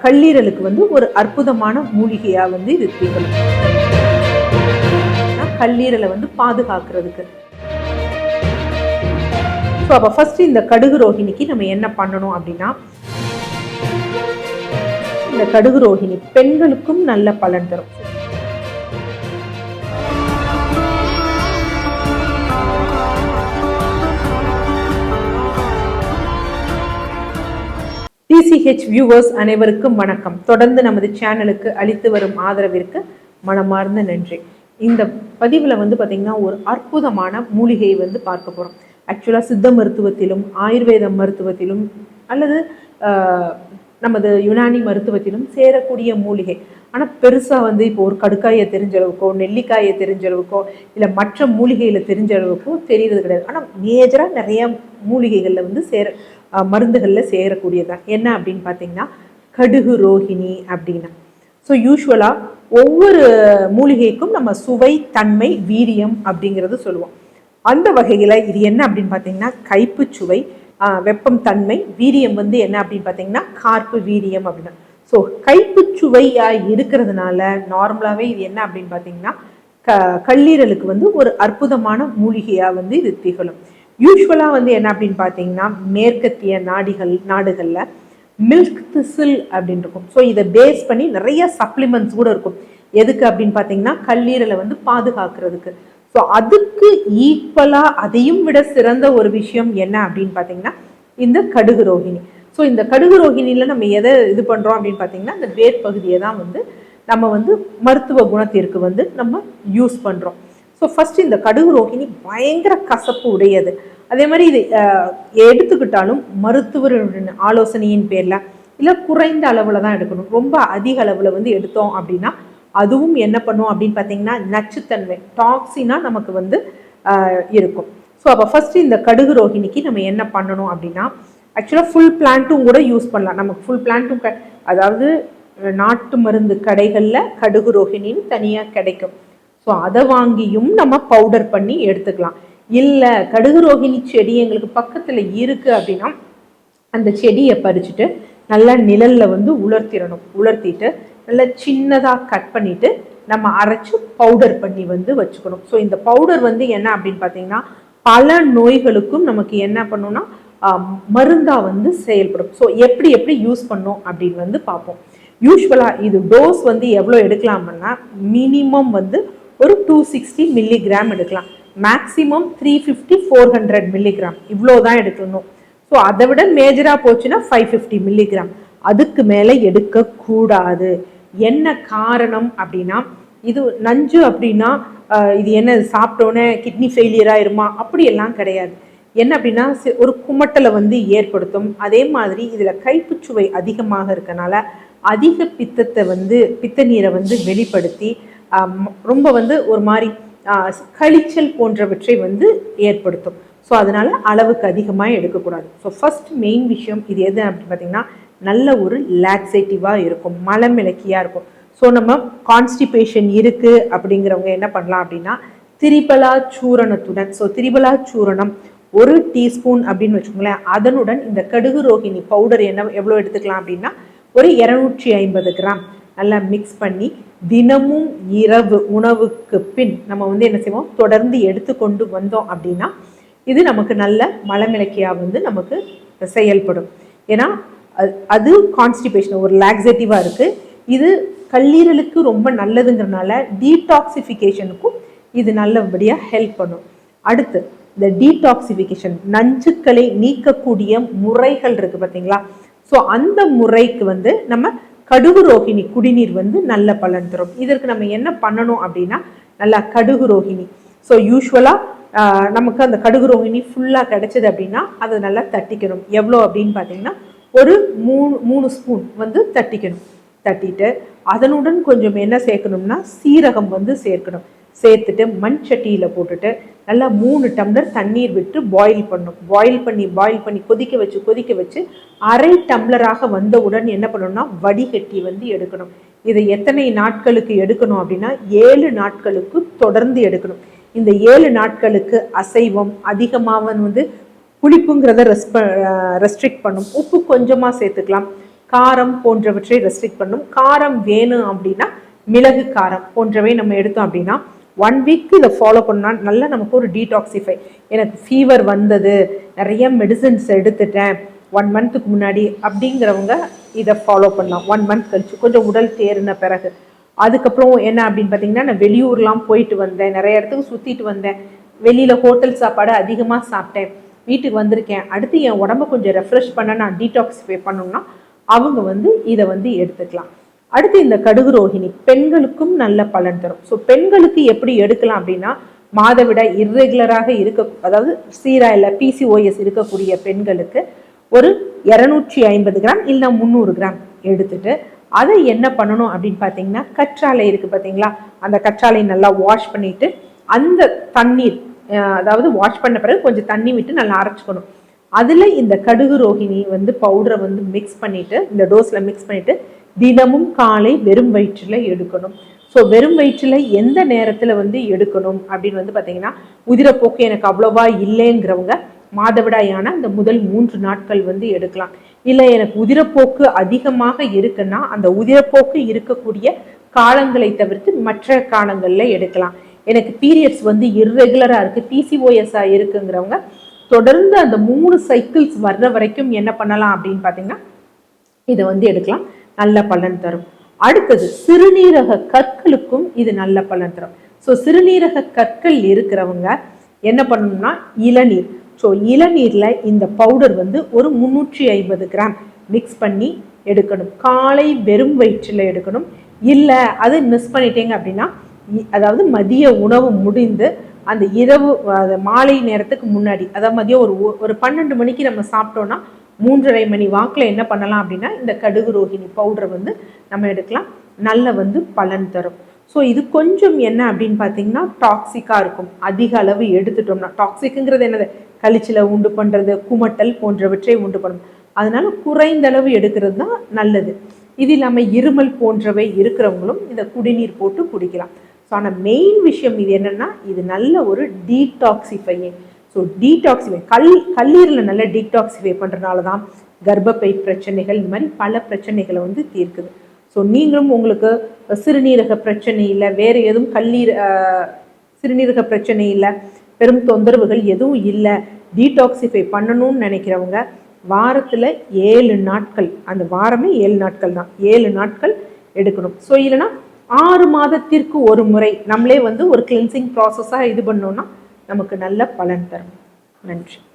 கல்லீரலுக்கு வந்து ஒரு அற்புதமான மூலிகையா வந்து இது திகழும். கல்லீரலை வந்து பாதுகாக்கிறதுக்கு. ஸோ அப்போ ஃபர்ஸ்ட் இந்த கடுகு ரோஹிணிக்கு நம்ம என்ன பண்ணணும் அப்படின்னா, இந்த கடுகு ரோஹிணி பெண்களுக்கும் நல்ல பலன் தரும். டிசிஹெச் வியூவர்ஸ் அனைவருக்கும் வணக்கம். தொடர்ந்து நமது சேனலுக்கு அளித்து வரும் ஆதரவிற்கு மனமார்ந்த நன்றி. இந்த பதிவில் வந்து பார்த்திங்கன்னா ஒரு அற்புதமான மூலிகையை வந்து பார்க்க போகிறோம். ஆக்சுவலாக சித்த மருத்துவத்திலும் ஆயுர்வேத மருத்துவத்திலும் அல்லது நமது யுனானி மருத்துவத்திலும் சேரக்கூடிய மூலிகை. ஆனால் பெருசாக வந்து இப்போ ஒரு கடுக்காயை தெரிஞ்ச அளவுக்கோ நெல்லிக்காயை தெரிஞ்ச அளவுக்கோ இல்லை மற்ற மூலிகையில் தெரிஞ்ச அளவுக்கோ தெரிகிறது கிடையாது. ஆனால் மேஜராக நிறைய மூலிகைகளில் வந்து மருந்துகளில் சேரக்கூடியதான் என்ன அப்படின்னு பார்த்தீங்கன்னா கடுகு ரோஹிணி அப்படின்னா. ஸோ யூஸ்வலாக ஒவ்வொரு மூலிகைக்கும் நம்ம சுவை, தன்மை, வீரியம் அப்படிங்கிறது சொல்லுவோம். அந்த வகையில் இது என்ன அப்படின்னு பார்த்தீங்கன்னா கைப்பு சுவை, வெப்பம், தன்மை, வீரியம் வந்து என்ன அப்படின்னு பார்த்தீங்கன்னா கார்ப்பு, வீரியம் அப்படின்னா. ஸோ கைப்பு சுவையாக இருக்கிறதுனால நார்மலாகவே இது என்ன அப்படின்னு பார்த்தீங்கன்னா கல்லீரலுக்கு வந்து ஒரு அற்புதமான மூலிகையாக வந்து இது திகழும். யூஸ்வலாக வந்து என்ன அப்படின்னு பார்த்தீங்கன்னா மேற்கத்திய நாடுகளில் மில்க் திசில் அப்படின்னு இருக்கும். ஸோ இதை பேஸ் பண்ணி நிறைய சப்ளிமெண்ட்ஸ் கூட இருக்கும். எதுக்கு அப்படின்னு பார்த்தீங்கன்னா கல்லீரலை வந்து பாதுகாக்கிறதுக்கு. ஸோ அதுக்கு ஈக்குவலாக அதையும் விட சிறந்த ஒரு விஷயம் என்ன அப்படின்னு பார்த்தீங்கன்னா இந்த கடுகு ரோஹிணி. ஸோ இந்த கடுகு ரோஹிணியில் நம்ம எதை இது பண்ணுறோம் அப்படின்னு பார்த்தீங்கன்னா இந்த வேர் பகுதியை தான் வந்து நம்ம வந்து மருத்துவ குணத்திற்கு வந்து நம்ம யூஸ் பண்ணுறோம். ஸோ ஃபஸ்ட்டு இந்த கடுகு ரோஹிணி பயங்கர கசப்பு உடையது. அதே மாதிரி இது எடுத்துக்கிட்டாலும் மருத்துவரின் ஆலோசனையின் பேரில் இல்லை குறைந்த அளவில் தான் எடுக்கணும். ரொம்ப அதிக அளவில் வந்து எடுத்தோம் அப்படின்னா அதுவும் என்ன பண்ணும் அப்படின்னு பார்த்தீங்கன்னா நச்சுத்தன்மை, டாக்ஸினாக நமக்கு வந்து இருக்கும். ஸோ அப்போ ஃபஸ்ட்டு இந்த கடுகு ரோஹிணிக்கு நம்ம என்ன பண்ணணும் அப்படின்னா ஆக்சுவலாக ஃபுல் பிளான்ட்டும் கூட யூஸ் பண்ணலாம். நமக்கு ஃபுல் பிளான்ட்டும் அதாவது நாட்டு மருந்து கடைகளில் கடுகு ரோஹிணின்னு தனியாக கிடைக்கும். ஸோ அதை வாங்கியும் நம்ம பவுடர் பண்ணி எடுத்துக்கலாம். இல்லை கடுகு ரோஹிணி செடி எங்களுக்கு பக்கத்தில் இருக்குது அப்படின்னா அந்த செடியை பறிச்சுட்டு நல்லா நிழலில் வந்து உலர்த்திட்டு நல்லா சின்னதாக கட் பண்ணிவிட்டு நம்ம அரைச்சி பவுடர் பண்ணி வந்து வச்சுக்கணும். ஸோ இந்த பவுடர் வந்து என்ன அப்படின்னு பார்த்தீங்கன்னா பல நோய்களுக்கும் நமக்கு என்ன பண்ணணும்னா மருந்தாக வந்து செயல்படும். ஸோ எப்படி யூஸ் பண்ணோம் அப்படின்னு வந்து பார்ப்போம். யூஸ்வலாக இது டோஸ் வந்து எவ்வளோ எடுக்கலாம்னா மினிமம் வந்து ஒரு 260 மில்லிகிராம் எடுக்கலாம். மேக்ஸிமம் 350-400 மில்லிகிராம் இவ்வளோ தான் எடுக்கணும். ஸோ அதை விட மேஜராக போச்சுன்னா 550 மில்லிகிராம், அதுக்கு மேலே எடுக்கக்கூடாது. என்ன காரணம் அப்படின்னா இது நஞ்சு அப்படின்னா இது என்ன சாப்பிட்டோன்னே கிட்னி ஃபெயிலியர் ஆயிருமா அப்படியெல்லாம் கிடையாது. என்ன அப்படின்னா ஒரு குமட்டலை வந்து ஏற்படுத்தும். அதே மாதிரி இதில் கைப்புச்சுவை அதிகமாக இருக்கனால அதிக பித்தத்தை வந்து பித்த நீரை வந்து வெளிப்படுத்தி ரொம்ப வந்து ஒரு மாதிரி கழிச்சல் போன்றவற்றை வந்து ஏற்படுத்தும். ஸோ அதனால் அளவுக்கு அதிகமாக எடுக்கக்கூடாது. ஸோ ஃபஸ்ட் மெயின் விஷயம் இது எது அப்படின்னு பார்த்தீங்கன்னா நல்ல ஒரு லாக்ஸேட்டிவாக இருக்கும், மலமிளக்கியாக இருக்கும். ஸோ நம்ம கான்ஸ்டிபேஷன் இருக்குது அப்படிங்கிறவங்க என்ன பண்ணலாம் அப்படின்னா திரிபலா சூரணத்துடன், ஸோ திரிபலா சூரணம் 1 டீஸ்பூன் அப்படின்னு வச்சுக்கோங்களேன், அதனுடன் இந்த கடுகு ரோஹிணி பவுடர் எவ்வளோ எடுத்துக்கலாம் அப்படின்னா ஒரு 250 கிராம் நல்லா மிக்ஸ் பண்ணி தினமும் இரவு உணவுக்கு பின் நம்ம வந்து என்ன செய்வோம் தொடர்ந்து எடுத்துக்கொண்டு வந்தோம் அப்படின்னா இது நமக்கு நல்ல மலமிளக்கியாக வந்து நமக்கு செயல்படும். ஏன்னா அது கான்ஸ்டிபேஷன் ஒரு லாக்ஸேட்டிவாக இருக்குது. இது கல்லீரலுக்கு ரொம்ப நல்லதுங்கிறதுனால டீடாக்சிஃபிகேஷனுக்கும் இது நல்லபடியாக ஹெல்ப் பண்ணும். அடுத்து இந்த டீடாக்சிஃபிகேஷன் நஞ்சுக்களை நீக்கக்கூடிய முறைகள் இருக்குது பார்த்தீங்களா. ஸோ அந்த முறைக்கு வந்து நம்ம கடுகு ரோஹிணி குடிநீர் வந்து நல்ல பலன் தரும். இதற்கு நம்ம என்ன பண்ணணும் அப்படின்னா நல்லா கடுகு ரோஹிணி. ஸோ யூஸ்வலாக நமக்கு அந்த கடுகு ரோஹிணி ஃபுல்லாக கிடைச்சது அப்படின்னா அதை நல்லா தட்டிக்கணும். எவ்வளோ அப்படின்னு பார்த்தீங்கன்னா ஒரு 3 ஸ்பூன் வந்து தட்டிட்டு அதனுடன் கொஞ்சம் என்ன சேர்க்கணும்னா சீரகம் வந்து சேர்த்துட்டு மண் சட்டியில் போட்டுட்டு நல்லா 3 டம்ளர் தண்ணீர் விட்டு பாயில் பண்ணி கொதிக்க வச்சு அரை டம்ளராக வந்தவுடன் என்ன பண்ணணும்னா வடிகட்டி வந்து எடுக்கணும். இதை எத்தனை நாட்களுக்கு எடுக்கணும் அப்படின்னா 7 நாட்களுக்கு தொடர்ந்து எடுக்கணும். இந்த 7 நாட்களுக்கு அசைவம் அதிகமாக வந்து புளிப்புங்கிறத ரெஸ்ட்ரிக்ட் பண்ணும். உப்பு கொஞ்சமாக சேர்த்துக்கலாம், காரம் போன்றவற்றை ரெஸ்ட்ரிக்ட் பண்ணும். காரம் வேணும் அப்படின்னா மிளகு காரம் போன்றவை நம்ம எடுத்தோம் அப்படின்னா 1 வீக் இதை ஃபாலோ பண்ணால் நல்லா நமக்கு ஒரு டீடாக்சிஃபை. எனக்கு ஃபீவர் வந்தது, நிறைய மெடிசன்ஸ் எடுத்துட்டேன் 1 மந்த்துக்கு முன்னாடி அப்படிங்கிறவங்க இதை ஃபாலோ பண்ணலாம். 1 மந்த் கழிச்சு கொஞ்சம் உடல் தேறின பிறகு. அதுக்கப்புறம் என்ன அப்படின்னு பார்த்தீங்கன்னா, நான் வெளியூர்லாம் போயிட்டு வந்தேன், நிறைய இடத்துக்கு சுற்றிட்டு வந்தேன், வெளியில் ஹோட்டல் சாப்பாடு அதிகமாக சாப்பிட்டேன், வீட்டுக்கு வந்திருக்கேன், அடுத்து என் உடம்பை கொஞ்சம் ரெஃப்ரெஷ் பண்ண நான் டீடாக்சிஃபை பண்ணணும்னா அவங்க வந்து இதை வந்து எடுத்துக்கலாம். அடுத்து இந்த கடுகு ரோஹிணி பெண்களுக்கும் நல்ல பலன் தரும். ஸோ பெண்களுக்கு எப்படி எடுக்கலாம் அப்படின்னா, மாதவிடாய் இர்ரெகுலராக இருக்க, அதாவது சீரா இல்லை PCOS இருக்கக்கூடிய பெண்களுக்கு ஒரு 250 கிராம் இல்லை 300 கிராம் எடுத்துட்டு அதை என்ன பண்ணணும் அப்படின்னு பார்த்தீங்கன்னா, கற்றாழை இருக்குது பார்த்தீங்களா, அந்த கற்றாழை நல்லா வாஷ் பண்ணிட்டு அந்த தண்ணீர், அதாவது வாஷ் பண்ண பிறகு கொஞ்சம் தண்ணி விட்டு நல்லா அரைச்சிக்கணும். அதில் இந்த கடுகு ரோஹிணி வந்து பவுடரை வந்து மிக்ஸ் பண்ணிட்டு, இந்த டோஸில் மிக்ஸ் பண்ணிட்டு தினமும் காலை வெறும் வயிற்றில் எடுக்கணும். ஸோ வெறும் வயிற்றில் எந்த நேரத்தில் வந்து எடுக்கணும் அப்படின்னு வந்து பார்த்தீங்கன்னா, உதிரப்போக்கு எனக்கு அவ்வளோவா இல்லைங்கிறவங்க மாதவிடாயான அந்த முதல் 3 நாட்கள் வந்து எடுக்கலாம். இல்லை எனக்கு உதிரப்போக்கு அதிகமாக இருக்குன்னா அந்த உதிரப்போக்கு இருக்கக்கூடிய காலங்களை தவிர்த்து மற்ற காலங்களில் எடுக்கலாம். எனக்கு பீரியட்ஸ் வந்து இர்ரெகுலராக இருக்குது, PCOS இருக்குங்கிறவங்க தொடர்ந்து அந்த 3 சைக்கிள்ஸ் வர்ற வரைக்கும் என்ன பண்ணலாம் அப்படின்னு பார்த்தீங்கன்னா, இதை வந்து எடுக்கலாம், நல்ல பலன் தரும். அடுத்தது சிறுநீரக கற்களுக்கும் இது நல்ல பலன் தரும். ஸோ சிறுநீரக கற்கள் இருக்கிறவங்க என்ன பண்ணணும்னா, இளநீர், ஸோ இளநீரில் இந்த பவுடர் வந்து ஒரு 350 கிராம் மிக்ஸ் பண்ணி எடுக்கணும். காலை வெறும் வயிற்றில் எடுக்கணும். இல்லை அது மிஸ் பண்ணிட்டீங்க அப்படின்னா, அதாவது மதிய உணவு முடிந்து அந்த இரவு மாலை நேரத்துக்கு முன்னாடி, அதாவது மதியம் ஒரு 12 மணிக்கு நம்ம சாப்பிட்டோம்னா 3:30 மணி வாக்கில் என்ன பண்ணலாம் அப்படின்னா, இந்த கடுகு ரோஹிணி பவுடரை வந்து நம்ம எடுக்கலாம், நல்ல வந்து பலன் தரும். ஸோ இது கொஞ்சம் என்ன அப்படின்னு பார்த்தீங்கன்னா, டாக்ஸிக்காக இருக்கும். அதிக அளவு எடுத்துட்டோம்னா, டாக்ஸிக்குங்கிறது என்னது, கழிச்சில் உண்டு பண்ணுறது, குமட்டல் போன்றவற்றை உண்டு பண்ணும். அதனால குறைந்த அளவு எடுக்கிறது தான் நல்லது. இது இல்லாமல் இருமல் போன்றவை இருக்கிறவங்களும் இந்த குடிநீர் போட்டு குடிக்கலாம். ஸோ ஆனால் மெயின் விஷயம் இது என்னென்னா, இது நல்ல ஒரு டீடாக்சிஃபையிங். ஸோ டீடாக்சிஃபை கல்லீரலை நல்ல டீடாக்சிஃபை பண்ணுறதுனால தான் கர்ப்பப்பை பிரச்சனைகள், இந்த மாதிரி பல பிரச்சனைகளை வந்து தீர்க்குது. ஸோ நீங்களும் உங்களுக்கு சிறுநீரக பிரச்சனை இல்லை, வேறு எதுவும் சிறுநீரக பிரச்சனை இல்லை, பெரும் தொந்தரவுகள் எதுவும் இல்லை, டீடாக்சிஃபை பண்ணணும்னு நினைக்கிறவங்க வாரத்தில் 7 நாட்கள், அந்த வாரமே 7 நாட்கள் தான், 7 நாட்கள் எடுக்கணும். ஸோ இல்லைன்னா 6 மாதத்திற்கு ஒரு முறை நம்மளே வந்து ஒரு கிளென்சிங் ப்ராசஸாக இது பண்ணோம்னா நமக்கு நல்ல பலன் தரும். நன்றி.